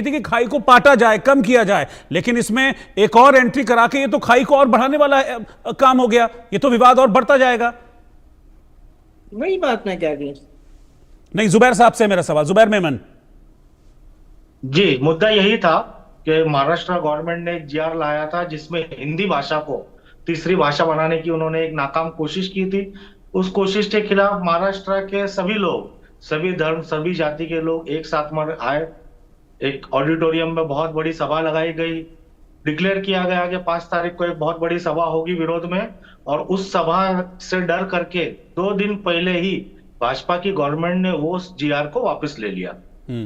थी कि खाई को पाटा जाए, कम किया जाए, लेकिन इसमें एक और एंट्री करा के ये तो खाई को और बढ़ाने वाला काम हो गया। ये तो विवाद और बढ़ता जाएगा। वही बात मैं कह रही हूं। नहीं, जुबैर साहब से मेरा सवाल, जुबैर मेमन। जी, मुद्दा यही था कि महाराष्ट्र गवर्नमेंट ने एक जीआर लाया था जिसमें हिंदी भाषा को तीसरी भाषा बनाने की उन्होंने एक नाकाम कोशिश की थी। उस कोशिश के खिलाफ महाराष्ट्र के सभी लोग, सभी धर्म, सभी जाति के लोग एक साथ में आए। एक ऑडिटोरियम में बहुत बड़ी सभा लगाई गई। डिक्लेयर किया गया कि 5 तारीख को एक बहुत बड़ी सभा होगी विरोध में, और उस सभा से डर करके 2 दिन पहले ही भाजपा की गवर्नमेंट ने वो जीआर को वापस ले लिया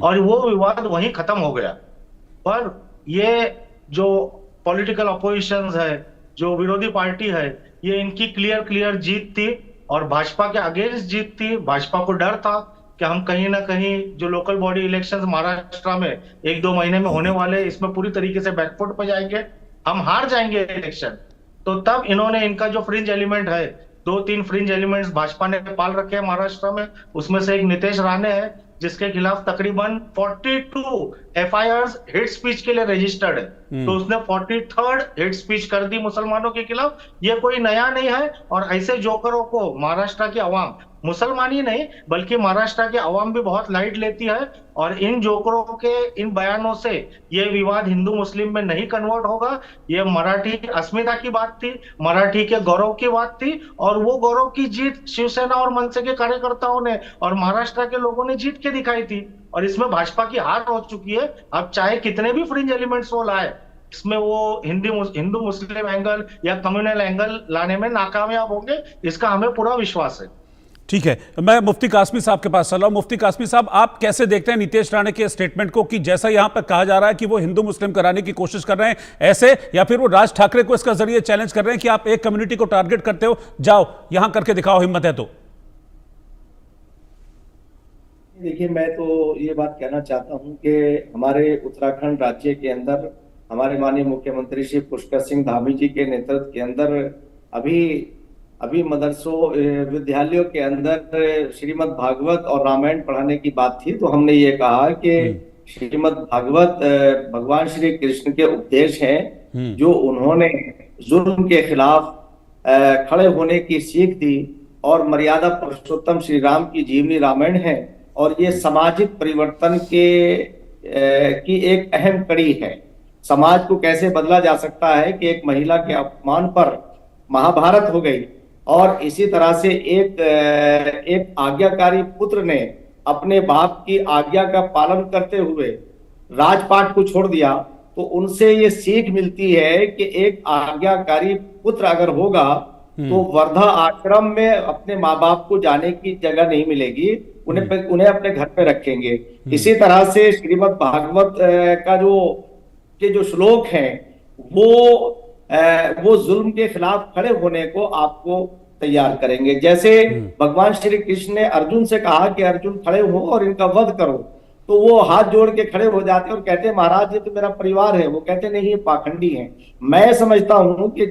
और वो विवाद वहीं खत्म हो गया। पर ये जो पॉलिटिकल अपोजिशन है, जो विरोधी पार्टी है, ये इनकी क्लियर जीत थी और भाजपा के अगेंस्ट जीत थी। भाजपा को डर था कि हम कहीं ना कहीं जो लोकल बॉडी इलेक्शंस महाराष्ट्र में 1-2 महीने में होने वाले, इसमें पूरी तरीके से बैकफुट पे जाएंगे, हम हार जाएंगे इलेक्शन। तो तब इन्होंने इनका जो फ्रिंज एलिमेंट है, 2-3 फ्रिंज एलिमेंट्स भाजपा ने पाल रखे हैं महाराष्ट्र में। उसमें से एक नितेश राणे है जिसके खिलाफ तकरीबन 42 एफआईआर हेट स्पीच के लिए रजिस्टर्ड है। तो उसने 43rd हेट स्पीच कर दी मुसलमानों के खिलाफ। ये कोई नया नहीं है और ऐसे जोकरों को महाराष्ट्र की आवाम, मुसलमान ही नहीं बल्कि महाराष्ट्र की आवाम भी बहुत लाइट लेती है। और इन जोकरों के इन बयानों से ये विवाद हिंदू मुस्लिम में नहीं कन्वर्ट होगा। ये मराठी अस्मिता की बात थी, मराठी के गौरव की बात थी, और वो गौरव की जीत शिवसेना और मनसे के कार्यकर्ताओं ने और महाराष्ट्र के लोगों ने जीत के दिखाई थी। और इसमें भाजपा की हार हो चुकी है। अब चाहे कितने भी फ्रिंज एलिमेंट्स वो लाए, इसमें वो हिंदू मुस्लिम एंगल या कम्युनल एंगल लाने में नाकामयाब होंगे, इसका हमें पूरा विश्वास है। ठीक है, मैं मुफ्ती कासमी साहब के पास चला हूं। मुफ्ती कासमी साहब, आप कैसे देखते हैं नितेश राणे के स्टेटमेंट को कि जैसा यहां पर कहा जा रहा है कि वो हिंदू मुस्लिम कराने की कोशिश कर रहे हैं ऐसे, या फिर वो राज ठाकरे को इसका जरिए चैलेंज कर रहे हैं कि आप एक कम्युनिटी को टारगेट करते हो, जाओ यहां करके दिखाओ, हिम्मत है तो? देखिए, मैं तो ये बात कहना चाहता हूं कि हमारे उत्तराखंड राज्य के अंदर हमारे माननीय मुख्यमंत्री श्री पुष्कर सिंह धामी जी के नेतृत्व के अंदर अभी मदरसों, विद्यालयों के अंदर श्रीमद् भागवत और रामायण पढ़ाने की बात थी। तो हमने ये कहा कि श्रीमद् भागवत भगवान श्री कृष्ण के उपदेश हैं, जो उन्होंने जुल्म के खिलाफ खड़े होने की सीख दी, और मर्यादा पुरुषोत्तम श्री राम की जीवनी रामायण है, और ये सामाजिक परिवर्तन की एक अहम कड़ी है। समाज को कैसे बदला जा सकता है कि एक महिला के अपमान पर महाभारत हो गई, और इसी तरह से एक आज्ञाकारी पुत्र ने अपने बाप की आज्ञा का पालन करते हुए राजपाट को छोड़ दिया। तो उनसे ये सीख मिलती है कि एक आज्ञाकारी पुत्र अगर होगा तो वर्धा आश्रम में अपने माँ बाप को जाने की जगह नहीं मिलेगी, उन्हें अपने घर पे रखेंगे। इसी तरह से श्रीमद् भागवत का जो श्लोक हैं, वो जुल्म के खिलाफ खड़े होने को आपको तैयार करेंगे। जैसे भगवान श्री कृष्ण ने अर्जुन से कहा कि अर्जुन खड़े हो और इनका वध करो, तो वो हाथ जोड़ के खड़े हो जाते और कहते महाराज ये तो मेरा परिवार है। वो कहते नहीं, ये पाखंडी हैं। मैं समझता हूं कि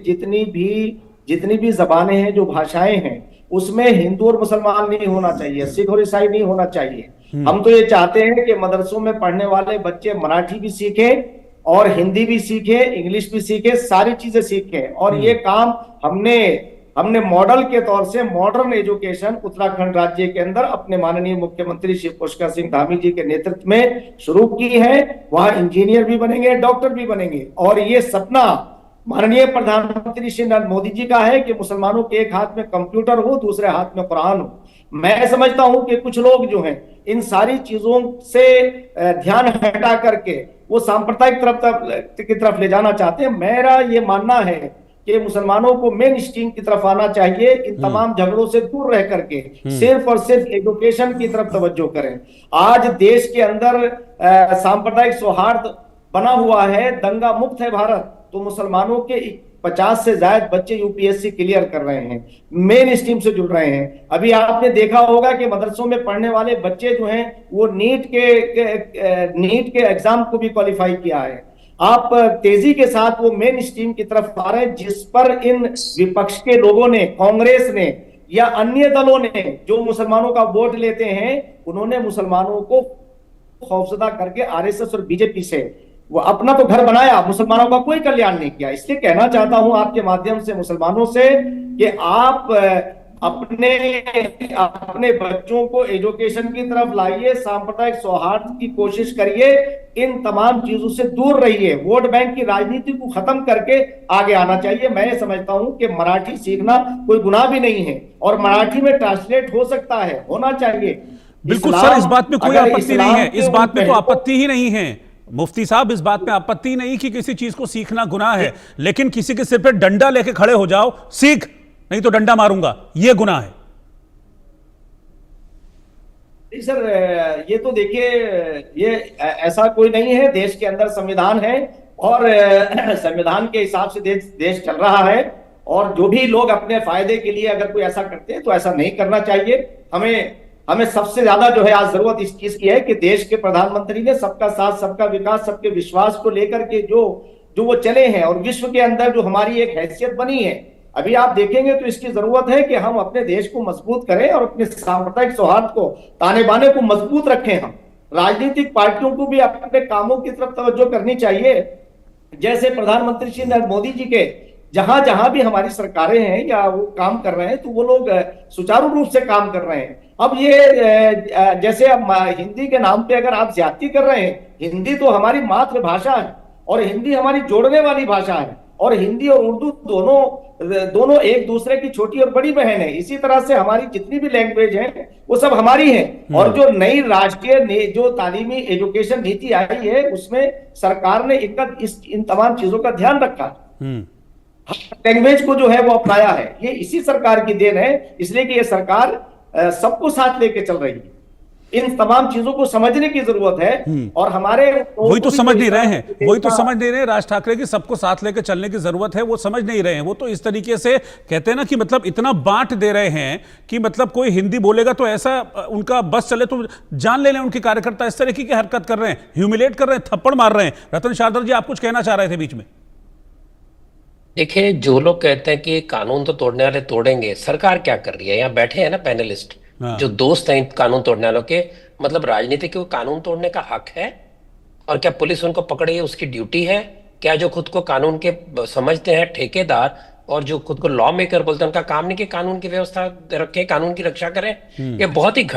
जितनी भी जबानें हैं, जो भाषाएं हैं, उसमें हिंदू और मुसलमान नहीं होना चाहिए, सिख और ईसाई नहीं होना चाहिए। हम तो ये चाहते हैं कि मदरसों में पढ़ने वाले बच्चे मराठी भी सीखें और हिंदी भी सीखें, इंग्लिश भी सीखें, सारी चीजें सीखें। और ये काम हमने मॉडल के तौर से मॉडर्न एजुकेशन उत्तराखंड राज्य के अंदर अपने माननीय मुख्यमंत्री श्री पुष्कर सिंह धामी जी के नेतृत्व में शुरू की है। वहां इंजीनियर भी बनेंगे, डॉक्टर भी बनेंगे। और ये सपना माननीय प्रधानमंत्री श्री नरेंद्र मोदी जी का है कि मुसलमानों के एक हाथ में कंप्यूटर हो, दूसरे हाथ में कुरान हो। मैं समझता हूं कि कुछ लोग जो हैं, इन सारी चीजों से ध्यान हटा करके वो सांप्रदायिक की तरफ ले जाना चाहते हैं। मेरा ये मानना है कि मुसलमानों को मेन स्ट्रीम की तरफ आना चाहिए, इन तमाम झगड़ों से दूर रह करके सिर्फ और सिर्फ एजुकेशन की तरफ तवज्जो करें। आज देश के अंदर सांप्रदायिक सौहार्द बना हुआ है, दंगा मुक्त है भारत। तो मुसलमानों के 50 से ज्यादा बच्चे यूपीएससी क्लियर कर रहे हैं, मेन स्ट्रीम से जुड़ रहे हैं। अभी आपने देखा होगा कि मदरसों में पढ़ने वाले बच्चे जो हैं, वो नीट के एग्जाम को भी क्वालिफाई किया है। आप तेजी के साथ वो मेन स्ट्रीम की तरफ आ रहे हैं, जिस पर इन विपक्ष के लोगों ने, कांग्रेस ने या अन्य दलों ने जो मुसलमानों का वोट लेते हैं, उन्होंने मुसलमानों को खौफजदा करके आरएसएस और बीजेपी से वो अपना तो घर बनाया, मुसलमानों का कोई कल्याण नहीं किया। इसलिए कहना चाहता हूं आपके माध्यम से मुसलमानों से कि आप अपने अपने बच्चों को एजुकेशन की तरफ लाइए, सांप्रदायिक सौहार्द की कोशिश करिए, इन तमाम चीजों से दूर रहिए, वोट बैंक की राजनीति को खत्म करके आगे आना चाहिए। मैं समझता हूं कि मराठी सीखना कोई गुनाह भी नहीं है और मराठी में ट्रांसलेट हो सकता है, होना चाहिए। बिल्कुल सर, इस बात में कोई आपत्ति नहीं है, इस बात में तो आपत्ति ही नहीं है मुफ्ती साहब, इस बात में आपत्ति नहीं कि किसी चीज को सीखना गुनाह है, लेकिन किसी के सिर पे डंडा लेके खड़े हो जाओ, सीख नहीं तो डंडा मारूंगा, यह गुनाह है। नहीं सर, ये तो देखिए, ये ऐसा कोई नहीं है। देश के अंदर संविधान है और संविधान के हिसाब से देश चल रहा है, और जो भी लोग अपने फायदे के लिए अगर कोई ऐसा करते हैं तो ऐसा नहीं करना चाहिए। हमें सबसे ज्यादा जो है आज जरूरत इस चीज की है कि देश के प्रधानमंत्री ने सबका साथ, सबका विकास, सबके विश्वास को लेकर के जो वो चले हैं, और विश्व के अंदर जो हमारी एक हैसियत बनी है, अभी आप देखेंगे तो इसकी जरूरत है कि हम अपने देश को मजबूत करें और अपने सांप्रदायिक सौहार्द को, ताने बाने को मजबूत रखें। हम राजनीतिक पार्टियों को भी अपने कामों की तरफ तवज्जो करनी चाहिए। जैसे प्रधानमंत्री श्री नरेंद्र मोदी जी के जहां जहां भी हमारी सरकारें हैं या वो काम कर रहे हैं तो वो लोग सुचारू रूप से काम कर रहे हैं। अब ये जैसे अब हिंदी के नाम पे अगर आप ज्यादती कर रहे हैं, हिंदी तो हमारी मातृभाषा है और हिंदी हमारी जोड़ने वाली भाषा है, और हिंदी और उर्दू दोनों एक दूसरे की छोटी और बड़ी बहन है। इसी तरह से हमारी जितनी भी लैंग्वेज है वो सब हमारी है। और जो नई राष्ट्रीय जो तालीमी एजुकेशन नीति आई है उसमें सरकार ने इन तमाम चीजों का ध्यान रखा, लैंग्वेज को जो है वो अपनाया है। ये इसी सरकार की देन है, इसलिए कि ये सरकार सबको साथ लेके चल रही है। इन तमाम चीजों को समझने की जरूरत है, और हमारे वही तो समझ नहीं रहे हैं, वही तो समझ नहीं रहे। राज ठाकरे की सबको साथ लेकर चलने की जरूरत है, वो समझ नहीं रहे हैं। वो तो इस तरीके से कहते हैं ना कि मतलब इतना बांट दे रहे हैं कि मतलब कोई हिंदी बोलेगा तो ऐसा उनका बस चले तो जान ले लें उनके कार्यकर्ता। इस तरीके की हरकत कर रहे हैं, ह्यूमिलेट कर रहे हैं, थप्पड़ मार रहे हैं। रतन शारदर जी, आप कुछ कहना चाह रहे थे बीच में। देखिए, जो लोग कहते हैं कि कानून तो तोड़ने वाले तोड़ेंगे, सरकार क्या कर रही है? यहाँ बैठे हैं ना पैनलिस्ट, जो दोस्त हैं कानून तोड़ने वालों के, मतलब राजनीति को कानून तोड़ने का हक है? और क्या पुलिस उनको पकड़े उसकी ड्यूटी है? क्या जो खुद को कानून के समझते हैं ठेकेदार और जो खुद को लॉ मेकर बोलते हैं उनका काम नहीं कि कानून की व्यवस्था रखें, कानून की रक्षा करें? ये बहुत ही